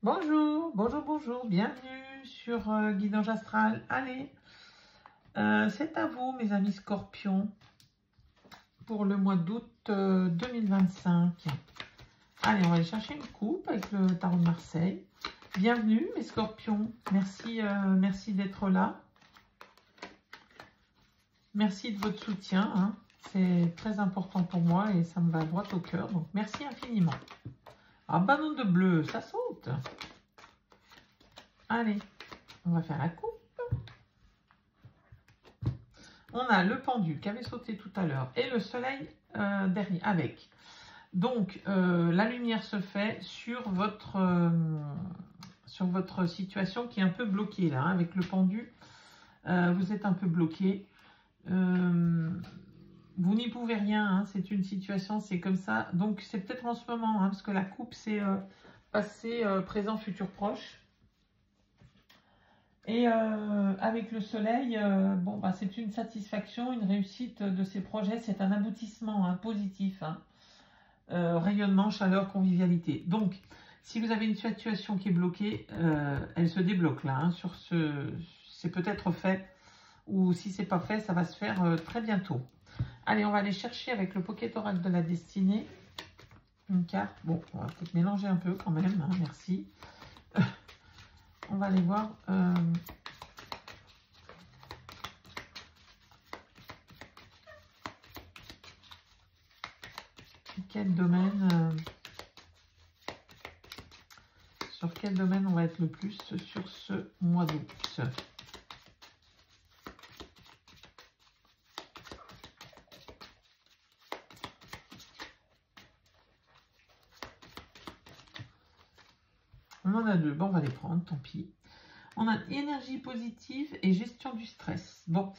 Bonjour, bonjour, bonjour, bienvenue sur Guidage Astral. Allez, c'est à vous mes amis scorpions pour le mois d'août 2025. Allez, on va aller chercher une coupe avec le tarot de Marseille. Bienvenue mes scorpions, merci, merci d'être là. Merci de votre soutien, hein. C'est très important pour moi et ça me va droit au cœur, donc merci infiniment. Ah, ballon de bleu, ça saute. Allez, on va faire la coupe. On a le pendu qui avait sauté tout à l'heure et le soleil derrière avec. Donc, la lumière se fait sur votre situation qui est un peu bloquée là. Hein, avec le pendu, vous êtes un peu bloqué. Vous n'y pouvez rien, hein, c'est une situation, c'est comme ça. Donc, c'est peut-être en ce moment, hein, parce que la coupe, c'est passé, présent, futur, proche. Et avec le soleil, bon, bah, c'est une satisfaction, une réussite de ces projets. C'est un aboutissement hein, positif. Hein. Rayonnement, chaleur, convivialité. Donc, si vous avez une situation qui est bloquée, elle se débloque là. Hein, sur c'est peut-être fait. Ou si c'est pas fait, ça va se faire très bientôt. Allez, on va aller chercher avec le Pocket Oracle de la Destinée une carte. Bon, on va peut-être mélanger un peu quand même. Hein, merci. On va aller voir. Quel domaine, sur quel domaine on va être le plus sur ce mois d'août. On en a deux, bon on va les prendre, tant pis. On a énergie positive et gestion du stress. Bon,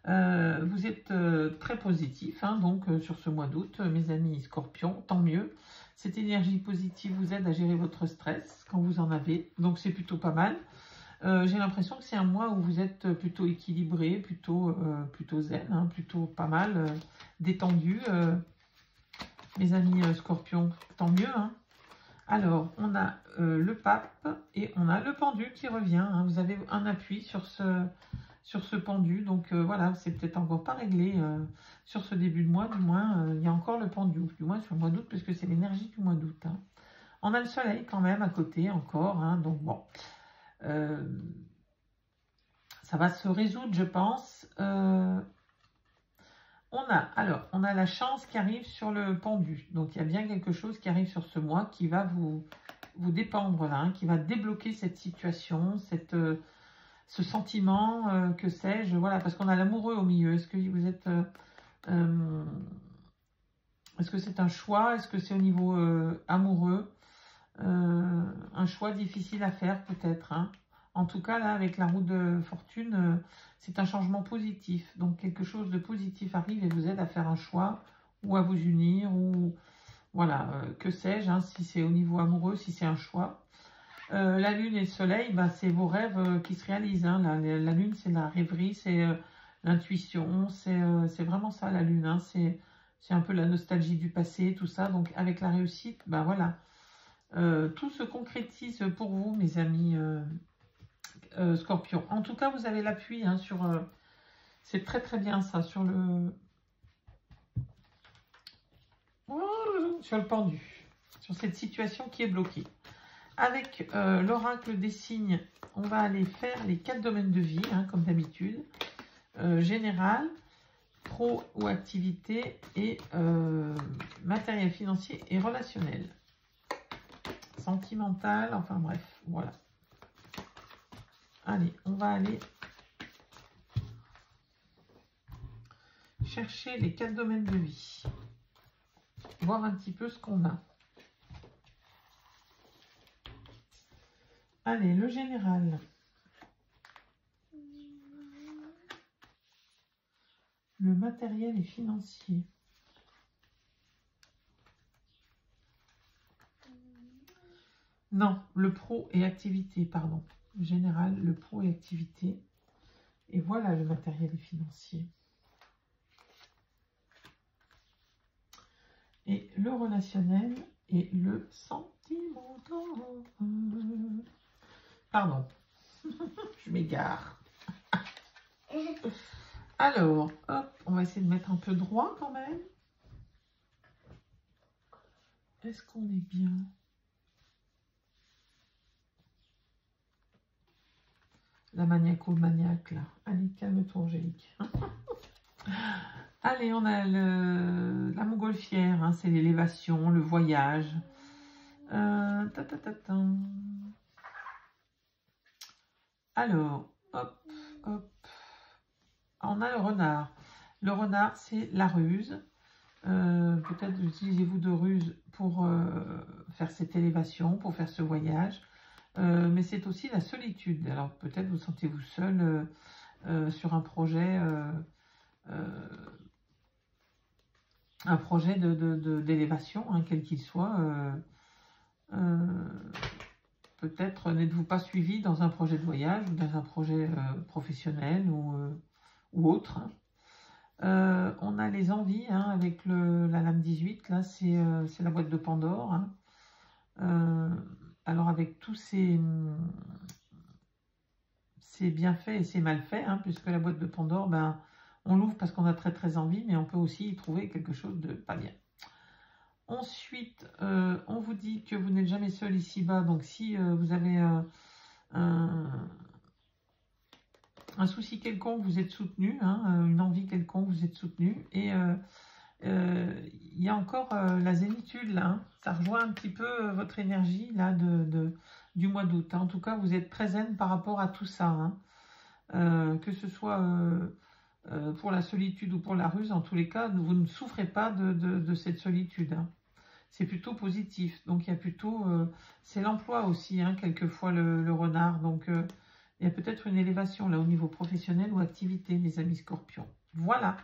vous êtes très positif, hein, donc sur ce mois d'août, mes amis scorpions, tant mieux. Cette énergie positive vous aide à gérer votre stress quand vous en avez, donc c'est plutôt pas mal. J'ai l'impression que c'est un mois où vous êtes plutôt équilibré, plutôt zen, hein, plutôt pas mal, détendu. Mes amis scorpions, tant mieux. Hein. Alors, on a le pape et on a le pendu qui revient. Hein. Vous avez un appui sur ce pendu. Donc, voilà, c'est peut-être encore pas réglé sur ce début de mois. Du moins, il y a encore le pendu. Du moins sur le mois d'août, parce que c'est l'énergie du mois d'août. Hein. On a le soleil quand même à côté encore. Hein. Donc, bon. Ça va se résoudre, je pense. On a la chance qui arrive sur le pendu. Donc, il y a bien quelque chose qui arrive sur ce mois qui va vous dépendre là, hein, qui va débloquer cette situation, ce sentiment, que sais-je. Voilà, parce qu'on a l'amoureux au milieu. Est-ce que vous êtes... est-ce que c'est un choix? Est-ce que c'est au niveau amoureux? Un choix difficile à faire peut-être. Hein. En tout cas, là, avec la roue de fortune, c'est un changement positif. Donc, quelque chose de positif arrive et vous aide à faire un choix ou à vous unir ou... Voilà, que sais-je, hein, si c'est au niveau amoureux, si c'est un choix. La lune et le soleil, bah, c'est vos rêves qui se réalisent. Hein. La lune, c'est la rêverie, c'est l'intuition, c'est vraiment ça la lune. Hein. C'est un peu la nostalgie du passé, tout ça. Donc, avec la réussite, bah voilà. Tout se concrétise pour vous, mes amis scorpions. En tout cas, vous avez l'appui hein, sur... c'est très très bien ça, sur le pendu, sur cette situation qui est bloquée. Avec l'oracle des signes, on va aller faire les 4 domaines de vie, hein, comme d'habitude. Général, pro ou activité et matériel financier et relationnel. Sentimental, enfin bref, voilà. Allez, on va aller chercher les 4 domaines de vie. Voir un petit peu ce qu'on a. Allez, le général. Le matériel et financier. Non, le pro et activité, pardon. Le général, le pro et activité. Et voilà le matériel et financier. Et le relationnel et le sentimental. Pardon, je m'égare. Alors, hop, on va essayer de mettre un peu droit quand même. Est-ce qu'on est bien? La maniaco-maniaque, là. Allez, calme-toi, Angélique. Allez, on a la montgolfière, hein, c'est l'élévation, le voyage. Alors, hop, hop. On a le renard. Le renard, c'est la ruse. Peut-être utilisez-vous de ruse pour faire cette élévation, pour faire ce voyage. Mais c'est aussi la solitude. Alors peut-être vous sentez-vous seul sur un projet d'élévation, hein, quel qu'il soit. Peut-être n'êtes-vous pas suivi dans un projet de voyage ou dans un projet professionnel ou autre. On a les envies, hein, avec la lame 18, là c'est la boîte de Pandore. Hein. Alors avec tous ces bienfaits et ces malfaits, hein, puisque la boîte de Pandore, ben, on l'ouvre parce qu'on a très très envie, mais on peut aussi y trouver quelque chose de pas bien. Ensuite, on vous dit que vous n'êtes jamais seul ici-bas, donc si vous avez un souci quelconque, vous êtes soutenu, hein, une envie quelconque, vous êtes soutenu. Et il y a encore la zénitude, là, hein, ça rejoint un petit peu votre énergie là, du mois d'août. Hein. En tout cas, vous êtes très zen par rapport à tout ça. Hein. Que ce soit pour la solitude ou pour la ruse, en tous les cas, vous ne souffrez pas de cette solitude. Hein. C'est plutôt positif. Donc, il y a plutôt... c'est l'emploi aussi, hein, quelquefois, le renard. Donc, il y a peut-être une élévation, là, au niveau professionnel ou activité, mes amis scorpions. Voilà.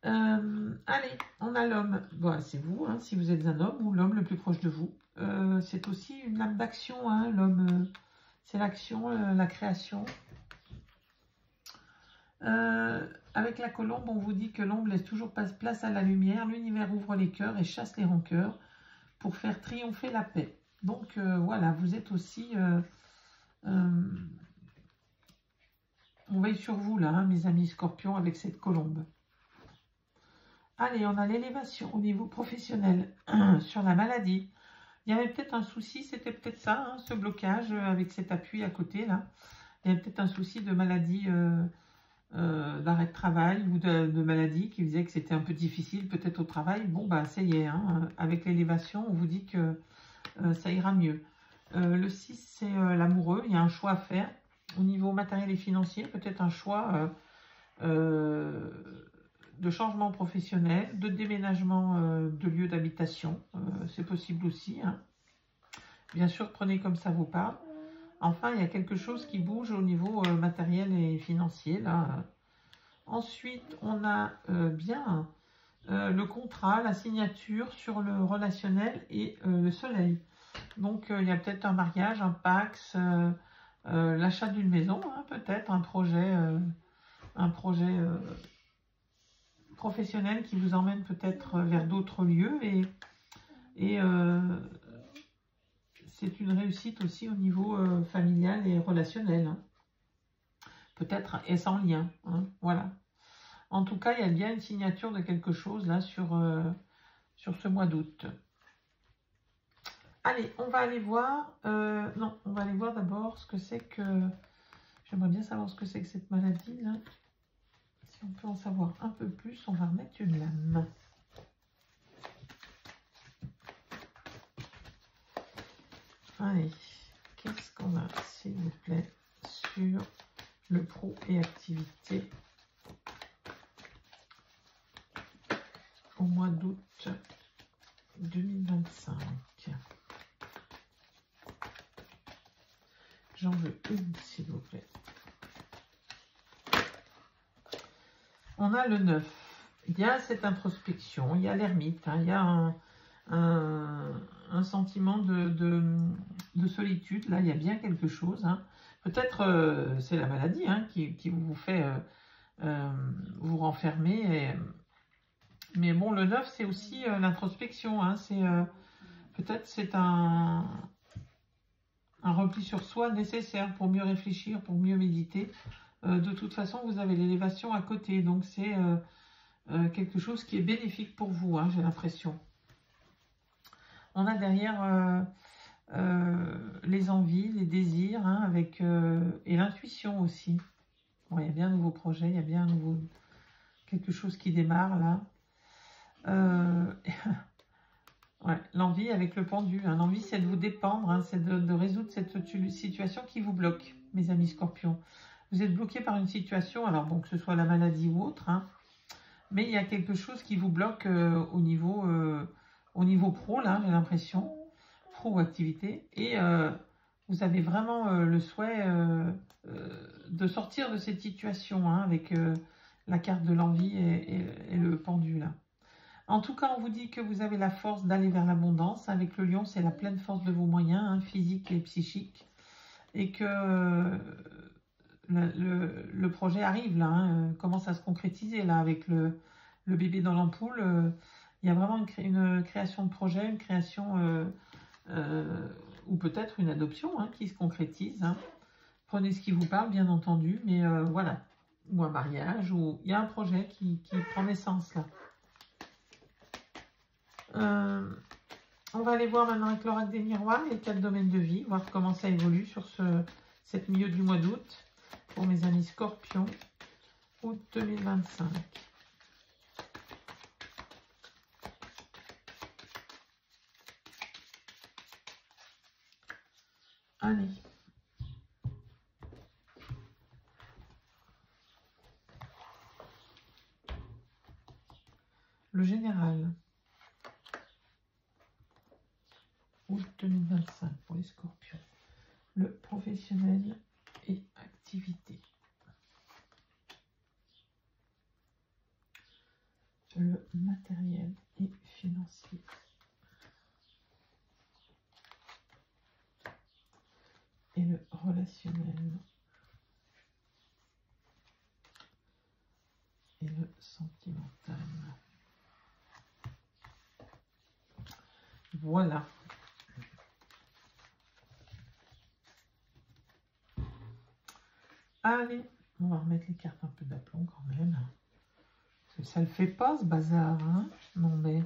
Allez, on a l'homme. Bon, c'est vous, hein, si vous êtes un homme ou l'homme le plus proche de vous. C'est aussi une lame d'action, hein, l'homme. C'est l'action, la création. Avec la colombe, on vous dit que l'ombre laisse toujours place à la lumière, l'univers ouvre les cœurs et chasse les rancœurs pour faire triompher la paix. Donc voilà, vous êtes aussi... on veille sur vous là, hein, mes amis scorpions, avec cette colombe. Allez, on a l'élévation au niveau professionnel sur la maladie. Il y avait peut-être un souci, c'était peut-être ça, hein, ce blocage avec cet appui à côté là. Il y avait peut-être un souci de maladie... d'arrêt de travail ou de maladie qui faisait que c'était un peu difficile peut-être au travail. Bon, bah ça y est, hein, avec l'élévation, on vous dit que ça ira mieux. Le 6, c'est l'amoureux, il y a un choix à faire. Au niveau matériel et financier, peut-être un choix de changement professionnel, de déménagement de lieu d'habitation, c'est possible aussi. Hein. Bien sûr, prenez comme ça vous parle. Enfin, il y a quelque chose qui bouge au niveau matériel et financier, là. Ensuite, on a bien le contrat, la signature sur le relationnel et le soleil. Donc, il y a peut-être un mariage, un pax, l'achat d'une maison, hein, peut-être un projet professionnel qui vous emmène peut-être vers d'autres lieux et c'est une réussite aussi au niveau familial et relationnel. Hein. Peut-être et sans lien. Hein, voilà. En tout cas, il y a bien une signature de quelque chose là sur ce mois d'août. Allez, on va aller voir... non, on va aller voir d'abord ce que c'est que... J'aimerais bien savoir ce que c'est que cette maladie là. Si on peut en savoir un peu plus, on va remettre une lame. Allez, qu'est-ce qu'on a, s'il vous plaît, sur le pro et activité au mois d'août 2025. J'en veux une, s'il vous plaît. On a le 9. Il y a cette introspection, il y a l'ermite, hein, il y a un sentiment de solitude. Là, il y a bien quelque chose. Hein. Peut-être c'est la maladie hein, qui vous fait vous renfermer. Mais bon, le 9, c'est aussi l'introspection. Hein. Peut-être c'est un un repli sur soi nécessaire pour mieux réfléchir, pour mieux méditer. De toute façon, vous avez l'élévation à côté, donc c'est quelque chose qui est bénéfique pour vous, hein, j'ai l'impression. On a derrière les envies, les désirs, hein, avec, et l'intuition aussi. Bon, il y a bien un nouveau projet, il y a bien un nouveau... quelque chose qui démarre, là. Ouais, l'envie avec le pendu. Hein. L'envie, c'est de vous dépendre, hein, c'est de résoudre cette situation qui vous bloque, mes amis scorpions. Vous êtes bloqué par une situation, alors bon, que ce soit la maladie ou autre, hein, mais il y a quelque chose qui vous bloque au niveau pro, là, j'ai l'impression, pro ou activité, et vous avez vraiment le souhait de sortir de cette situation, hein, avec la carte de l'envie et le pendu, là. En tout cas, on vous dit que vous avez la force d'aller vers l'abondance. Avec le lion, c'est la pleine force de vos moyens, hein, physiques et psychiques. Et que le projet arrive, là, hein, commence à se concrétiser, là, avec le bébé dans l'ampoule. Il y a vraiment une création de projet, une création, ou peut-être une adoption, hein, qui se concrétise. Hein. Prenez ce qui vous parle, bien entendu, mais voilà. Ou un mariage, ou il y a un projet qui prend naissance, là. On va aller voir maintenant avec l'oracle des miroirs les 4 domaines de vie, voir comment ça évolue sur cette milieu du mois d'août pour mes amis scorpions, août 2025. Allez. Le général. Août 2025 pour les scorpions. Le professionnel et activité. Le matériel et financier. Et le relationnel. Et le sentimental. Voilà. Allez, on va remettre les cartes un peu d'aplomb quand même. Parce que ça le fait pas ce bazar, hein. Non mais...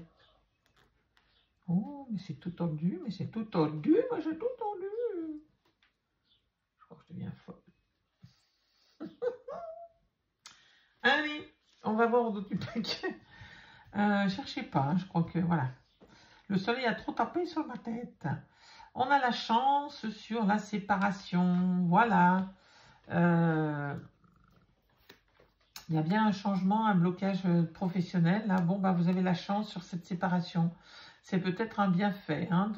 Oh, mais c'est tout tordu, mais c'est tout tordu, moi j'ai tout tordu. Je crois que je deviens folle. Allez, on va voir au dos du paquet. Cherchez pas, hein, je crois que voilà. Le soleil a trop tapé sur ma tête. On a la chance sur la séparation, voilà. Il y a bien un changement, un blocage professionnel. Là. Bon, bah, vous avez la chance sur cette séparation. C'est peut-être un bienfait, hein,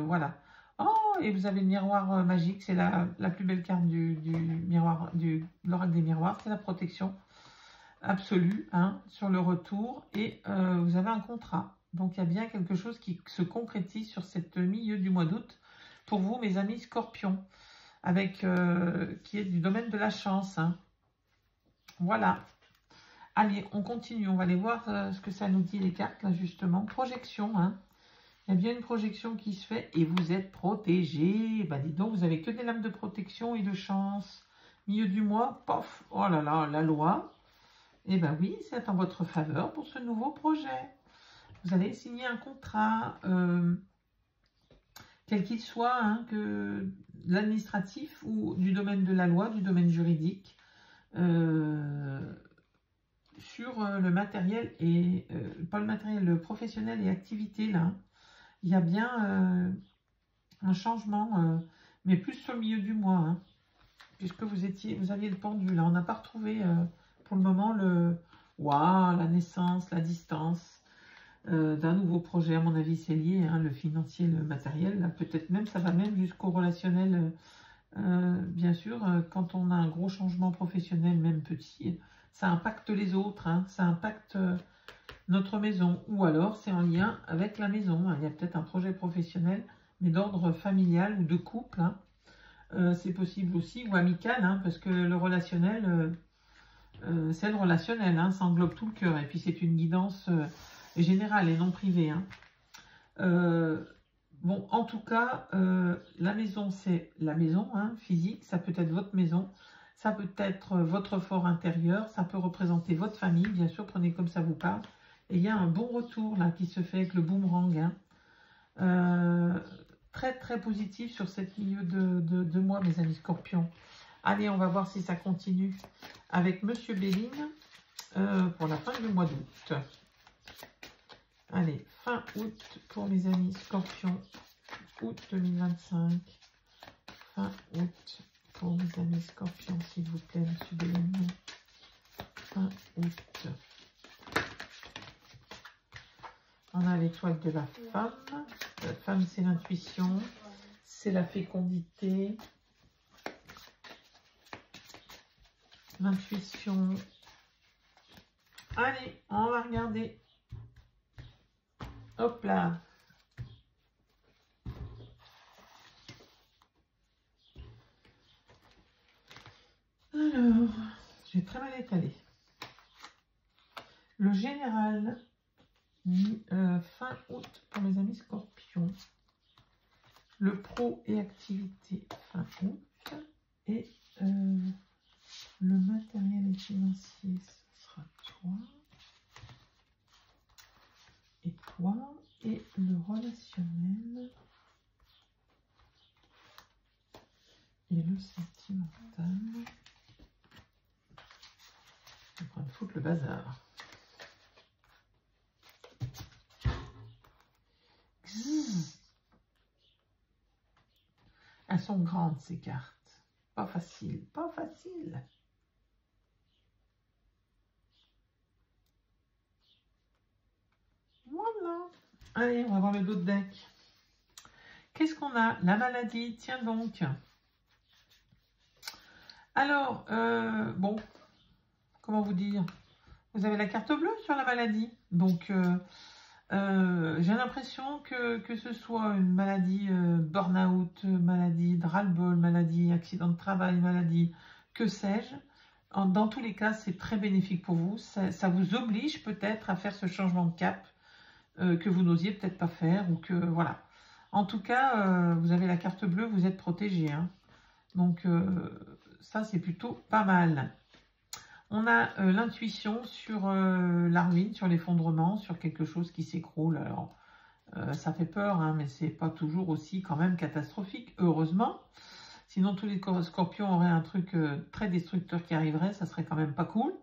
voilà. Oh, et vous avez le miroir magique. C'est la plus belle carte du miroir, de l'oracle des miroirs. C'est la protection absolue, hein, sur le retour. Et vous avez un contrat. Donc, il y a bien quelque chose qui se concrétise sur cette milieu du mois d'août. Pour vous, mes amis scorpions. Avec qui est du domaine de la chance. Hein. Voilà. Allez, on continue. On va aller voir ce que ça nous dit les cartes, là, justement. Projection, hein. Il y a bien une projection qui se fait et vous êtes protégé. Bah, dis donc, vous avez que des lames de protection et de chance. Milieu du mois, pof. Oh là là, la loi. Eh bien oui, c'est en votre faveur pour ce nouveau projet. Vous allez signer un contrat, quel qu'il soit, hein, que l'administratif ou du domaine de la loi, du domaine juridique, sur le matériel et pas le matériel, le professionnel et activité là. Il y a bien un changement, mais plus sur le milieu du mois, hein, puisque vous aviez le pendu là. On n'a pas retrouvé pour le moment la naissance, la distance. D'un nouveau projet, à mon avis, c'est lié, hein, le financier, le matériel, peut-être même, ça va même jusqu'au relationnel, bien sûr, quand on a un gros changement professionnel, même petit, ça impacte les autres, hein, ça impacte notre maison, ou alors c'est en lien avec la maison, hein, il y a peut-être un projet professionnel, mais d'ordre familial ou de couple, hein, c'est possible aussi, ou amical, hein, parce que le relationnel, c'est le relationnel, hein, ça englobe tout le cœur, et puis c'est une guidance... générale et non privée. Hein. Bon, en tout cas, la maison, c'est la maison, hein, physique. Ça peut être votre maison. Ça peut être votre fort intérieur. Ça peut représenter votre famille. Bien sûr, prenez comme ça vous parle. Et il y a un bon retour là qui se fait avec le boomerang. Hein. Très, très positif sur cette milieu de mois, mes amis scorpions. Allez, on va voir si ça continue avec Monsieur Béline pour la fin du mois d'août. Allez, fin août pour mes amis scorpions, août 2025. Fin août pour mes amis scorpions, s'il vous plaît, Monsieur Béline. Fin août. On a l'étoile de la femme. La femme, c'est l'intuition, c'est la fécondité. L'intuition. Allez, on va regarder. Hop là. Alors, j'ai très mal étalé. Le général, fin août pour mes amis scorpions. Le pro et activité, fin août. Et le matériel et financier, ce sera toi. Et toi. Et le relationnel. Et le sentimental. Je vais prendre foutre le bazar. Elles sont grandes ces cartes. Pas facile, pas facile. Voilà. Allez, on va voir le dos de deck. Qu'est-ce qu'on a? La maladie, tiens donc. Alors, bon, comment vous dire? Vous avez la carte bleue sur la maladie. Donc, j'ai l'impression que ce soit une maladie burn-out, maladie de ras-le-bol, maladie accident de travail, maladie que sais-je. Dans tous les cas, c'est très bénéfique pour vous. Ça vous oblige peut-être à faire ce changement de cap que vous n'osiez peut-être pas faire. Ou que voilà. En tout cas, vous avez la carte bleue, vous êtes protégé. Hein. Donc, ça, c'est plutôt pas mal. On a l'intuition sur la ruine, sur l'effondrement, sur quelque chose qui s'écroule. Alors, ça fait peur, hein, mais c'est pas toujours aussi quand même catastrophique, heureusement. Sinon, tous les scorpions auraient un truc très destructeur qui arriverait, ça serait quand même pas cool.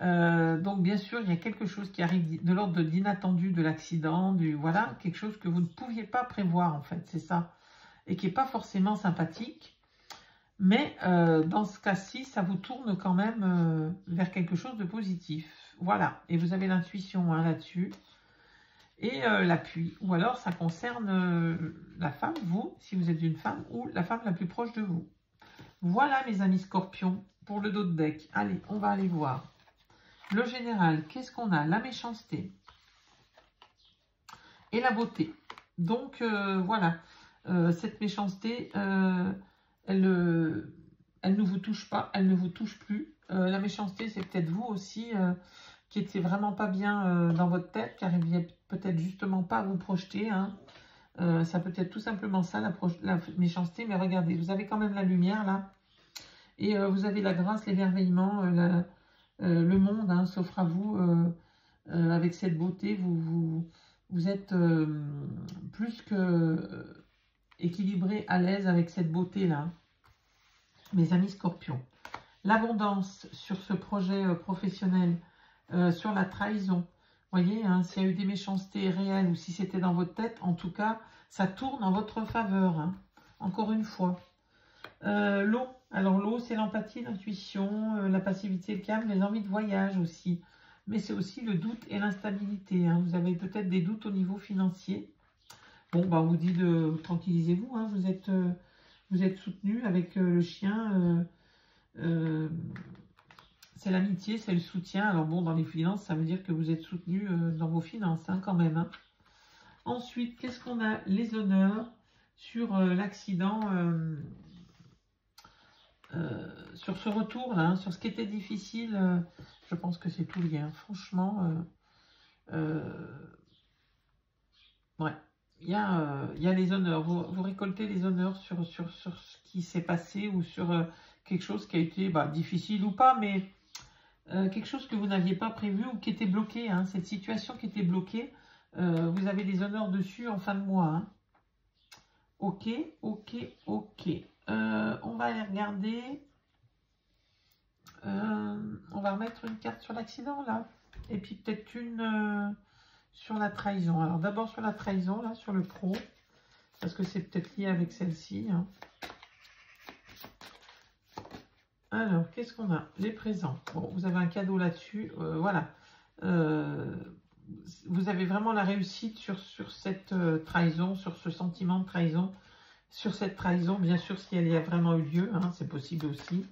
Donc, bien sûr, il y a quelque chose qui arrive de l'ordre de l'inattendu, de l'accident, voilà, quelque chose que vous ne pouviez pas prévoir, en fait, c'est ça. Et qui n'est pas forcément sympathique. Mais dans ce cas-ci, ça vous tourne quand même vers quelque chose de positif. Voilà, et vous avez l'intuition hein, là-dessus. Et l'appui. Ou alors, ça concerne la femme, vous, si vous êtes une femme, ou la femme la plus proche de vous. Voilà, mes amis scorpions, pour le dos de deck. Allez, on va aller voir. Le général, qu'est-ce qu'on a? La méchanceté. Et la beauté. Donc, voilà. Cette méchanceté... elle ne vous touche pas, elle ne vous touche plus. La méchanceté, c'est peut-être vous aussi qui étiez vraiment pas bien dans votre tête, qui n'arriviez peut-être justement pas à vous projeter. Hein. Ça peut être tout simplement ça, la méchanceté. Mais regardez, vous avez quand même la lumière là. Et vous avez la grâce, l'émerveillement, le monde hein, s'offre à vous avec cette beauté. Vous êtes plus que... équilibré, à l'aise avec cette beauté-là, mes amis scorpions. L'abondance sur ce projet professionnel, sur la trahison. Vous voyez, hein, s'il y a eu des méchancetés réelles ou si c'était dans votre tête, en tout cas, ça tourne en votre faveur. Hein, encore une fois. L'eau. Alors l'eau, c'est l'empathie, l'intuition, la passivité, le calme, les envies de voyage aussi. Mais c'est aussi le doute et l'instabilité. Hein. Vous avez peut-être des doutes au niveau financier. Bon, bah, on vous dit de tranquillisez-vous, hein, vous êtes soutenu avec le chien. C'est l'amitié, c'est le soutien. Alors bon, dans les finances, ça veut dire que vous êtes soutenu dans vos finances, hein, quand même. Hein. Ensuite, qu'est-ce qu'on a? Les honneurs sur l'accident, sur ce retour, là, hein, sur ce qui était difficile. Je pense que c'est tout lié, hein, franchement. Ouais. il y a les honneurs. Vous récoltez les honneurs sur ce qui s'est passé ou sur quelque chose qui a été difficile ou pas, mais quelque chose que vous n'aviez pas prévu ou qui était bloqué. Hein, cette situation qui était bloquée, vous avez des honneurs dessus en fin de mois. Hein. Ok, ok, ok. On va aller regarder. On va remettre une carte sur l'accident, là. Et puis peut-être une sur la trahison. Alors d'abord sur la trahison, là, sur le pro. Parce que c'est peut-être lié avec celle-ci. Hein. Alors, qu'est-ce qu'on a? Les présents. Bon, vous avez un cadeau là-dessus. Voilà. Vous avez vraiment la réussite sur cette trahison, sur ce sentiment de trahison. Sur cette trahison, bien sûr, si elle y a vraiment eu lieu. Hein, c'est possible aussi.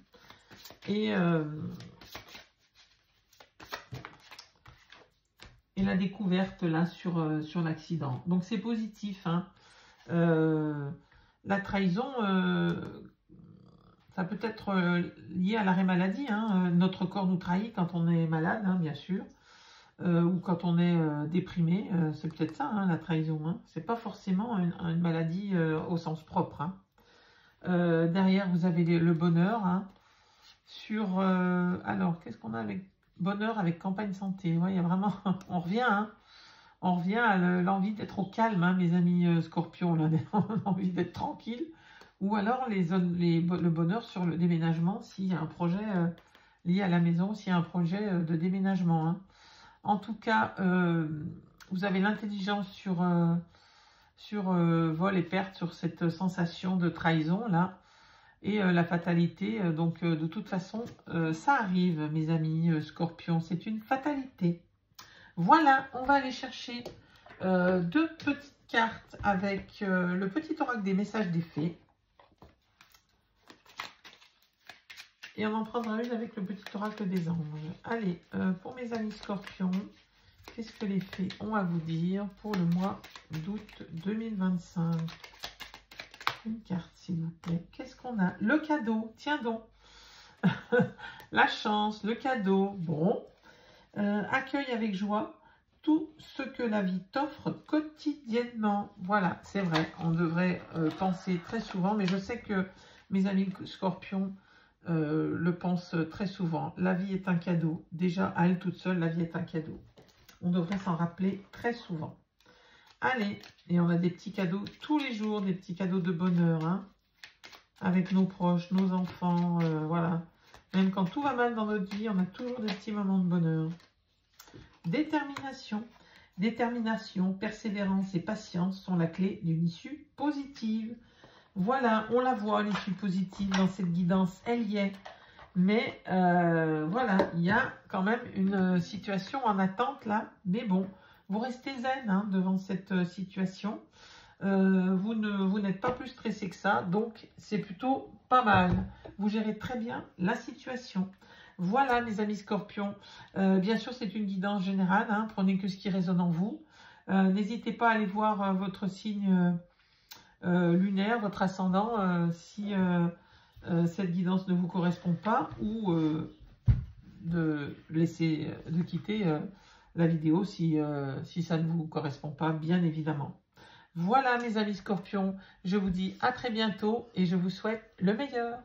Et la découverte là sur l'accident. Donc c'est positif. Hein. La trahison, ça peut être lié à l'arrêt maladie. Hein. Notre corps nous trahit quand on est malade, hein, bien sûr. Ou quand on est déprimé. C'est peut-être ça, hein, la trahison. Hein. C'est pas forcément une maladie au sens propre. Hein. Derrière, vous avez le bonheur. Hein. Sur, alors, qu'est-ce qu'on a avec bonheur avec campagne santé? Ouais, il y a vraiment, on revient, hein, on revient à l'envie d'être au calme, hein, mes amis scorpions, là, on a envie d'être tranquille. Ou alors le bonheur sur le déménagement, s'il y a un projet lié à la maison, s'il y a un projet de déménagement. Hein. En tout cas, vous avez l'intelligence sur vol et perte, sur cette sensation de trahison, là. Et la fatalité, donc de toute façon, ça arrive, mes amis scorpions, c'est une fatalité. Voilà, on va aller chercher 2 petites cartes avec le petit oracle des messages des fées. Et on en prendra une avec le petit oracle des anges. Allez, pour mes amis scorpions, qu'est-ce que les fées ont à vous dire pour le mois d'août 2025 ? Une carte, s'il vous plaît. Qu'est-ce qu'on a? Le cadeau. Tiens donc. La chance, le cadeau. Bon. Accueille avec joie tout ce que la vie t'offre quotidiennement. Voilà, c'est vrai. On devrait penser très souvent, mais je sais que mes amis scorpions le pensent très souvent. La vie est un cadeau. Déjà, à elle toute seule, la vie est un cadeau. On devrait s'en rappeler très souvent. Allez, et on a des petits cadeaux tous les jours, des petits cadeaux de bonheur, hein, avec nos proches, nos enfants, voilà. Même quand tout va mal dans notre vie, on a toujours des petits moments de bonheur. Détermination. Détermination, persévérance et patience sont la clé d'une issue positive. Voilà, on la voit, l'issue positive dans cette guidance, elle y est. Mais voilà, il y a quand même une situation en attente là, mais bon. Vous restez zen hein, devant cette situation. Vous n'êtes pas plus stressé que ça. Donc, c'est plutôt pas mal. Vous gérez très bien la situation. Voilà, mes amis scorpions. Bien sûr, c'est une guidance générale. Hein, prenez que ce qui résonne en vous. N'hésitez pas à aller voir votre signe lunaire, votre ascendant, si cette guidance ne vous correspond pas. Ou de quitter... la vidéo si ça ne vous correspond pas, bien évidemment. Voilà mes amis scorpions, je vous dis à très bientôt et je vous souhaite le meilleur.